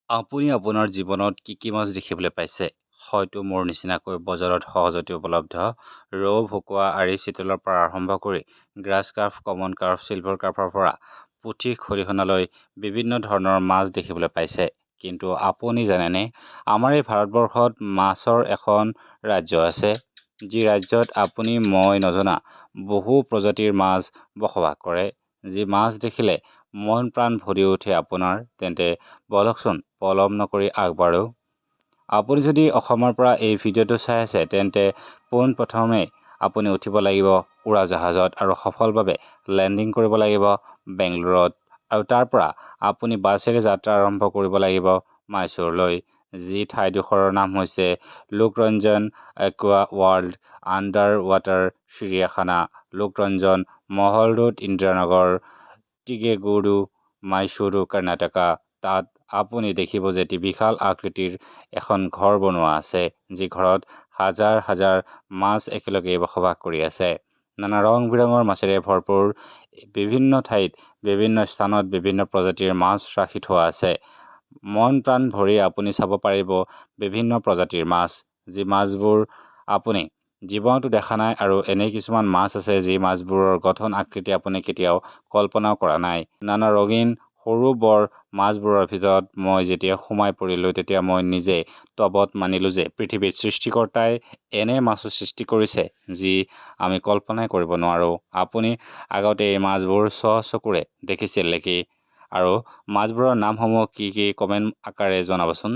আপুনি আপোনাৰ জীৱনত কি মাছ দেখিবলৈ পাইছে? হয়তো মোৰ নিচিনাকৈ বজাৰত সহজতে উপলব্ধ ৰৌ, ভকুৱা, আৰি, চিতলৰ পৰা আৰম্ভ কৰি grass carp, common carp, silver কাৰ্পৰ পৰা পুঠি, খলিহনালৈ বিভিন্ন ধৰণৰ মাছ দেখিবলৈ পাইছে। কিন্তু আপুনি জানেনে, আমাৰ এই ভাৰতবৰ্ষত মাছৰ এখন ৰাজ্য আছে, যি ৰাজ্যত আপুনি মই নজনা বহু প্ৰজাতিৰ মাছ বসবাস কৰে, যি মাছ দেখিলে মন প্ৰাণ ভৰি উঠে আপোনাৰ। তেন্তে বলকচোন পলম নকৰি আগবাঢ়ো। আপুনি যদি অসমৰ পৰা এই ভিডিঅ'টো চাই আছে, তেন্তে পোনপ্ৰথমে আপুনি উঠিব লাগিব উৰাজাহাজত আৰু সফলভাৱে লেণ্ডিং কৰিব লাগিব বেংগলোৰত, আৰু তাৰ পৰা আপুনি বাছেৰে যাত্ৰা আৰম্ভ কৰিব লাগিব মাইচুৰলৈ, যি ঠাইডোখৰৰ নাম হৈছে লোকৰঞ্জন একুৱা ৱৰ্ল্ড আণ্ডাৰ ৱাটাৰ চিৰিয়াখানা, লোকৰঞ্জন, মহল ৰোড, ইন্দিৰানগৰ, টিগেগুৰু, মাইচুৰু, কৰ্ণাটকা। তাত আপুনি দেখিব যে এটি বিশাল আকৃতিৰ এখন ঘৰ বনোৱা আছে, যি ঘৰত হাজাৰ হাজাৰ মাছ একেলগে বসবাস কৰি আছে। নানা ৰং বিৰঙৰ মাছেৰে ভৰপূৰ, বিভিন্ন ঠাইত বিভিন্ন স্থানত বিভিন্ন প্ৰজাতিৰ মাছ ৰাখি থোৱা আছে। মন প্ৰাণ ভৰি আপুনি চাব পাৰিব বিভিন্ন প্ৰজাতিৰ মাছ, যি মাছবোৰ আপুনি জীৱনতো দেখা নাই, আৰু এনে কিছুমান মাছ আছে যি মাছবোৰৰ গঠন আকৃতি আপুনি কেতিয়াও কল্পনাও কৰা নাই। নানা ৰঙীন সৰু বৰ মাছবোৰৰ ভিতৰত মই যেতিয়া সোমাই পৰিলোঁ, তেতিয়া মই নিজে তবত মানিলোঁ যে পৃথিৱীত সৃষ্টিকৰ্তাই এনে মাছো সৃষ্টি কৰিছে যি আমি কল্পনাই কৰিব নোৱাৰোঁ। আপুনি আগতে এই মাছবোৰ চকুৰে দেখিছিল নেকি? আৰু মাছবোৰৰ নামসমূহ কি কমেণ্ট আকাৰে জনাবচোন।